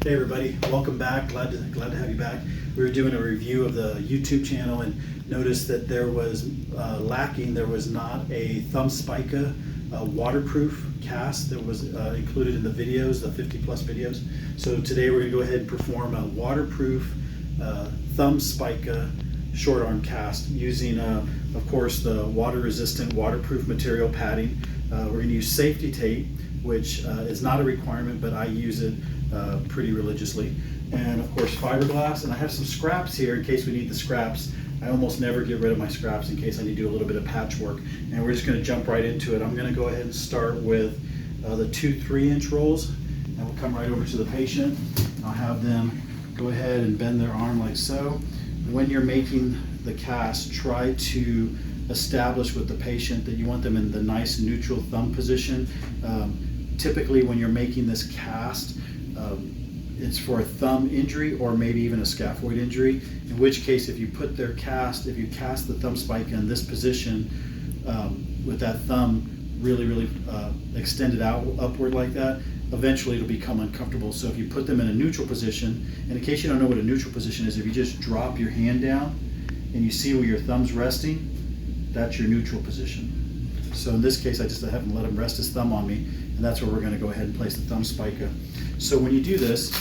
Hey everybody, welcome back. Glad to have you back. We were doing a review of the YouTube channel and noticed that there was lacking. There was not a thumb Spica waterproof cast that was included in the videos, the 50+ videos. So today we're going to go ahead and perform a waterproof thumb Spica short arm cast using, of course, the water-resistant waterproof material padding. We're going to use safety tape, which is not a requirement, but I use it pretty religiously. And of course fiberglass, and I have some scraps here in case we need the scraps. I almost never get rid of my scraps in case I need to do a little bit of patchwork. And we're just going to jump right into it. I'm going to go ahead and start with the 2 3-inch rolls, and we'll come right over to the patient. I'll have them go ahead and bend their arm like so. When you're making the cast, try to establish with the patient that you want them in the nice neutral thumb position. Typically when you're making this cast, it's for a thumb injury or maybe even a scaphoid injury, in which case if you put their cast, if you cast the thumb Spica in this position with that thumb really extended out upward like that, eventually it'll become uncomfortable. So if you put them in a neutral position, and in case you don't know what a neutral position is, if you just drop your hand down and you see where your thumb's resting, that's your neutral position. So in this case I just haven't let him rest his thumb on me, and that's where we're going to go ahead and place the thumb Spica. So when you do this,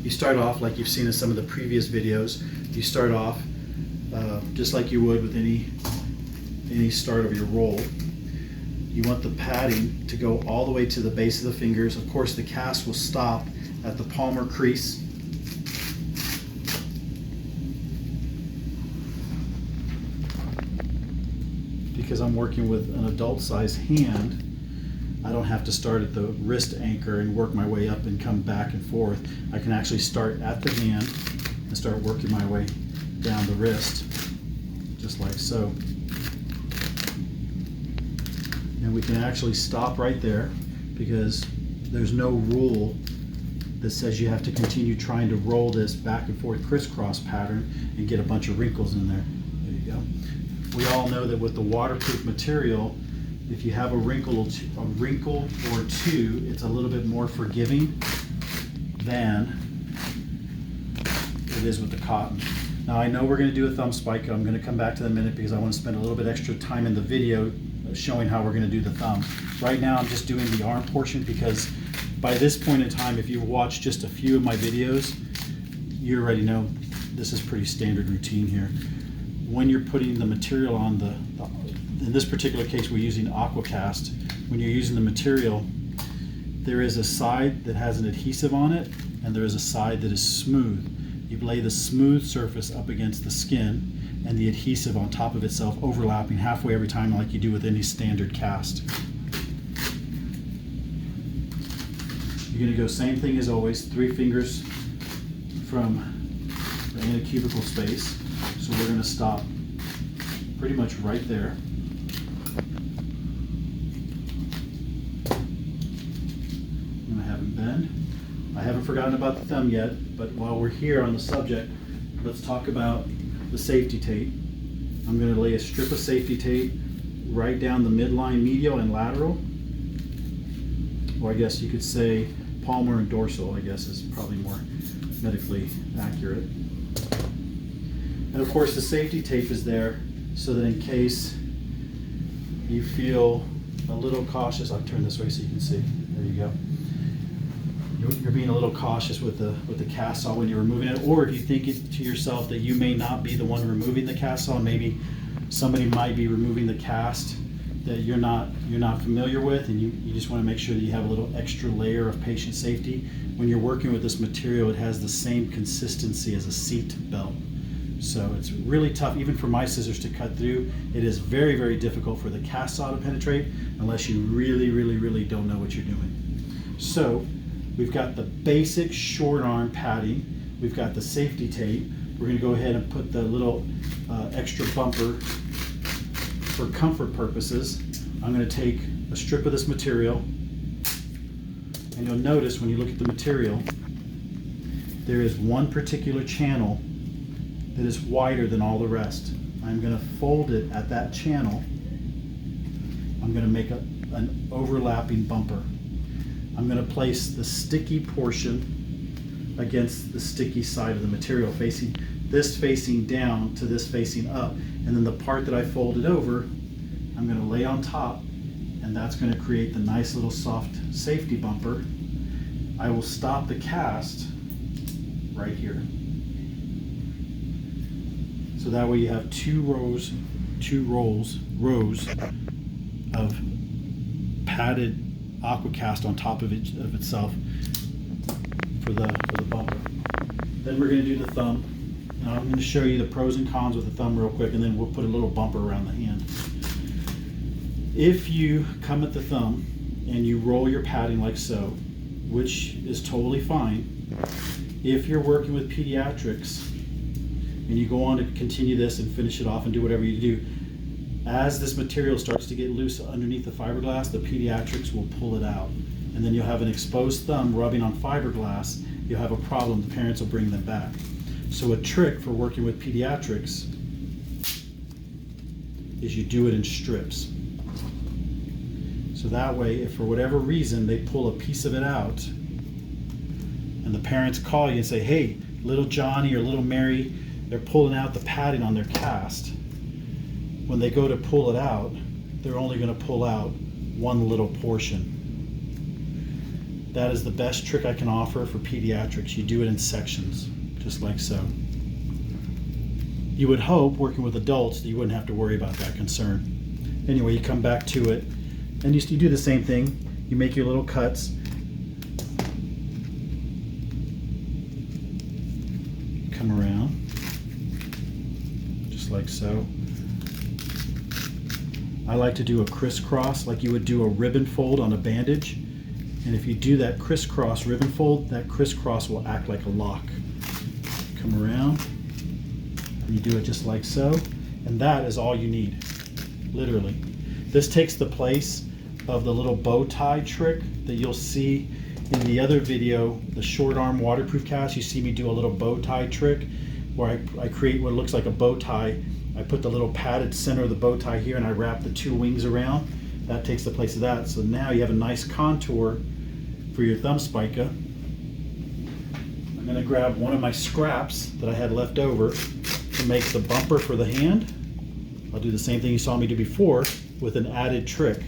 you start off like you've seen in some of the previous videos. You start off just like you would with any start of your roll. You want the padding to go all the way to the base of the fingers. Of course the cast will stop at the palmar crease. Because I'm working with an adult size hand, I don't have to start at the wrist anchor and work my way up and come back and forth. I can actually start at the hand and start working my way down the wrist, just like so. And we can actually stop right there because there's no rule that says you have to continue trying to roll this back and forth crisscross pattern and get a bunch of wrinkles in there. There you go. We all know that with the waterproof material, if you have a wrinkle or two, it's a little bit more forgiving than it is with the cotton. Now I know we're going to do a thumb Spica. I'm going to come back to that in a minute because I want to spend a little bit extra time in the video showing how we're going to do the thumb. Right now I'm just doing the arm portion because by this point in time, if you watch just a few of my videos, you already know this is pretty standard routine here. When you're putting the material on in this particular case we're using AquaCast. When you're using the material, there is a side that has an adhesive on it and there is a side that is smooth. You lay the smooth surface up against the skin and the adhesive on top of itself, overlapping halfway every time like you do with any standard cast. You're going to go same thing as always, 3 fingers from the anticubical space. So we're going to stop pretty much right there. I'm going to have him bend. I haven't forgotten about the thumb yet, but while we're here on the subject, let's talk about the safety tape. I'm going to lay a strip of safety tape right down the midline medial and lateral, or I guess you could say palmar and dorsal, I guess is probably more medically accurate. And of course the safety tape is there so that in case you feel a little cautious, I'll turn this way so you can see, there you go. You're being a little cautious with the cast saw when you're removing it, or if you think it to yourself that you may not be the one removing the cast saw, maybe somebody might be removing the cast that you're not familiar with, and you just want to make sure that you have a little extra layer of patient safety. When you're working with this material, it has the same consistency as a seat belt. So it's really tough, even for my scissors, to cut through. It is very difficult for the cast saw to penetrate unless you really don't know what you're doing. So we've got the basic short arm padding. We've got the safety tape. We're going to go ahead and put the little extra bumper for comfort purposes. I'm going to take a strip of this material, and you'll notice when you look at the material, there is one particular channel that is wider than all the rest. I'm going to fold it at that channel. I'm going to make an overlapping bumper. I'm going to place the sticky portion against the sticky side of the material, facing this facing down to this facing up. And then the part that I folded over, I'm going to lay on top, and that's going to create the nice little soft safety bumper. I will stop the cast right here. So that way you have two rows of padded aqua cast on top of itself for the bumper. Then we're going to do the thumb. Now I'm going to show you the pros and cons with the thumb real quick, and then we'll put a little bumper around the hand. If you come at the thumb and you roll your padding like so, which is totally fine, if you're working with pediatrics and you go on to continue this and finish it off and do whatever you do, as this material starts to get loose underneath the fiberglass, the pediatrics will pull it out. And then you'll have an exposed thumb rubbing on fiberglass. You'll have a problem. The parents will bring them back. So a trick for working with pediatrics is you do it in strips. So that way, if for whatever reason they pull a piece of it out and the parents call you and say, hey, little Johnny or little Mary, they're pulling out the padding on their cast. When they go to pull it out, they're only going to pull out one little portion. That is the best trick I can offer for pediatrics. You do it in sections, just like so. You would hope, working with adults, that you wouldn't have to worry about that concern. Anyway, you come back to it, and you do the same thing. You make your little cuts. Come around, just like so. I like to do a crisscross, like you would do a ribbon fold on a bandage. And if you do that crisscross ribbon fold, that crisscross will act like a lock. Come around, and you do it just like so. And that is all you need, literally. This takes the place of the little bow tie trick that you'll see in the other video, the short arm waterproof cast. You see me do a little bow tie trick where I create what looks like a bow tie. I put the little padded center of the bow tie here and I wrap the two wings around. That takes the place of that. So now you have a nice contour for your thumb spica. I'm going to grab one of my scraps that I had left over to make the bumper for the hand. I'll do the same thing you saw me do before with an added trick.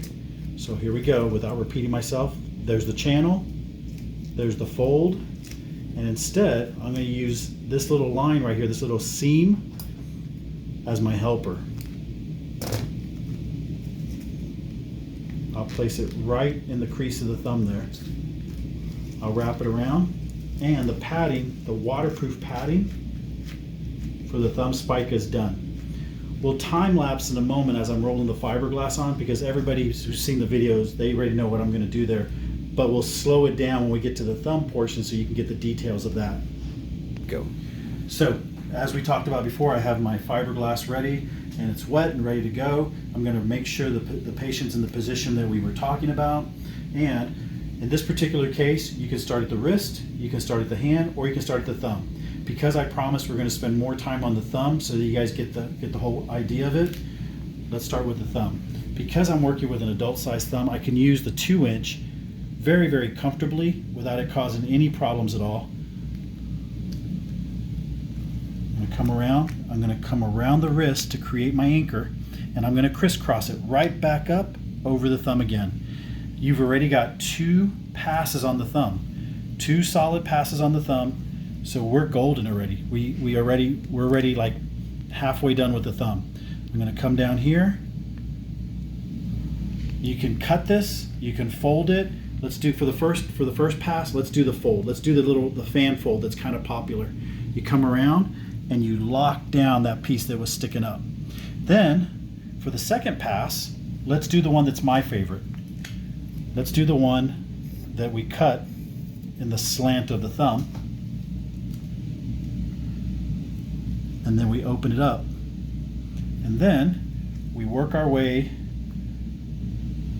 So here we go, without repeating myself. There's the channel, there's the fold, and instead I'm going to use this little line right here, this little seam, as my helper. I'll place it right in the crease of the thumb there. I'll wrap it around, and the padding, the waterproof padding for the thumb spica is done. We'll time lapse in a moment as I'm rolling the fiberglass on, because everybody who's seen the videos, they already know what I'm going to do there. But we'll slow it down when we get to the thumb portion so you can get the details of that. Go. So, as we talked about before, I have my fiberglass ready and it's wet and ready to go. I'm going to make sure the patient's in the position that we were talking about. And in this particular case, you can start at the wrist, you can start at the hand, or you can start at the thumb. Because I promised we're going to spend more time on the thumb so that you guys get the whole idea of it, let's start with the thumb. Because I'm working with an adult-sized thumb, I can use the 2-inch very, very comfortably without it causing any problems at all. I'm going to come around the wrist to create my anchor, and I'm going to crisscross it right back up over the thumb again. You've already got 2 passes on the thumb, 2 solid passes on the thumb. So we're golden already. We're already like halfway done with the thumb. I'm going to come down here. You can cut this, you can fold it. Let's do for the first pass, let's do the fold. Let's do the fan fold that's kind of popular. You come around and you lock down that piece that was sticking up. Then for the second pass, let's do the one that's my favorite. Let's do the one that we cut in the slant of the thumb. And then we open it up, and then we work our way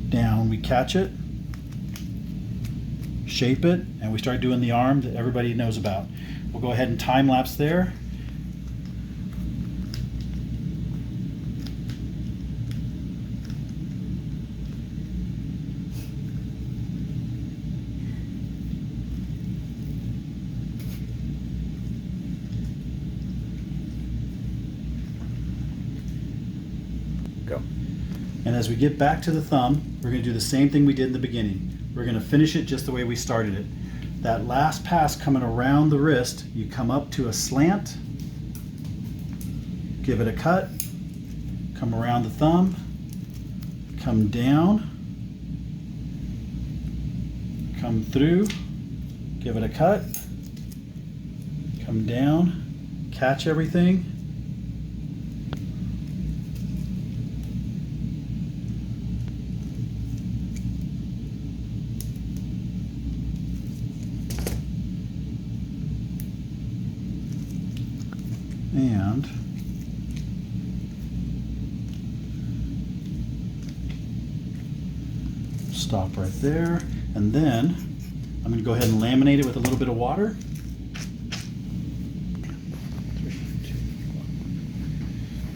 down. We catch it, shape it, and we start doing the arm that everybody knows about. We'll go ahead and time lapse there. And as we get back to the thumb, we're going to do the same thing we did in the beginning. We're going to finish it just the way we started it. That last pass coming around the wrist, you come up to a slant, give it a cut, come around the thumb, come down, come through, give it a cut, come down, catch everything, and stop right there. And then I'm going to go ahead and laminate it with a little bit of water.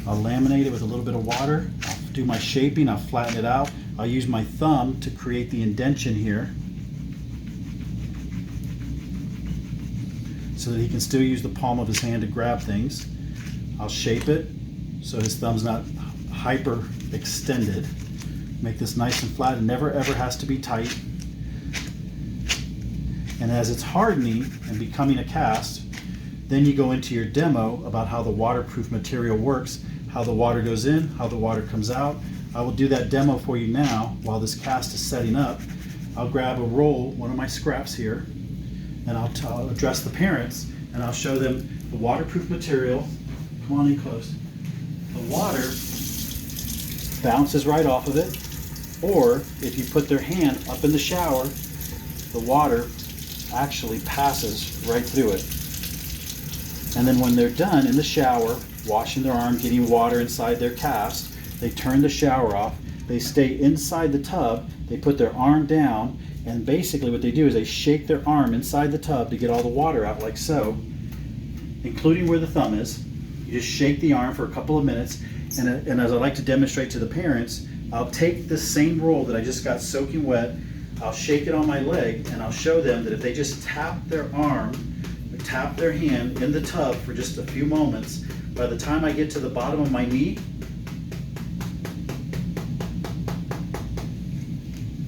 I'll laminate it with a little bit of water. I'll do my shaping, I'll flatten it out. I'll use my thumb to create the indentation here so that he can still use the palm of his hand to grab things. I'll shape it so his thumb's not hyper extended. Make this nice and flat. It never ever has to be tight. And as it's hardening and becoming a cast, then you go into your demo about how the waterproof material works, how the water goes in, how the water comes out. I will do that demo for you now while this cast is setting up. I'll grab a roll, one of my scraps here, and I'll address the parents and I'll show them the waterproof material. Come on in close. The water bounces right off of it, or if you put their hand up in the shower, the water actually passes right through it. And then when they're done in the shower, washing their arm, getting water inside their cast, they turn the shower off, they stay inside the tub, they put their arm down, and basically what they do is they shake their arm inside the tub to get all the water out, like so, including where the thumb is. You just shake the arm for a couple of minutes, and as I like to demonstrate to the parents, I'll take this same roll that I just got soaking wet, I'll shake it on my leg, and I'll show them that if they just tap their arm, or tap their hand in the tub for just a few moments, by the time I get to the bottom of my knee,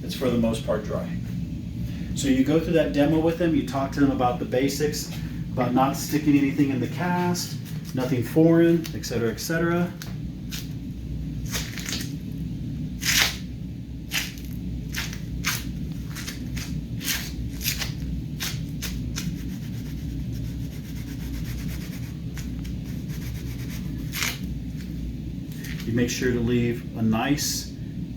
it's for the most part dry. So you go through that demo with them, you talk to them about the basics, about not sticking anything in the cast, nothing foreign, etc., etc. You make sure to leave a nice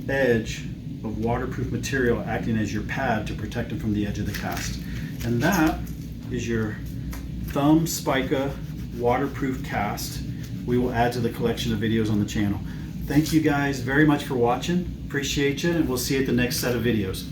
edge of waterproof material acting as your pad to protect them from the edge of the cast. And that is your thumb Spica waterproof cast. We will add to the collection of videos on the channel. Thank you guys very much for watching. Appreciate you, and we'll see you at the next set of videos.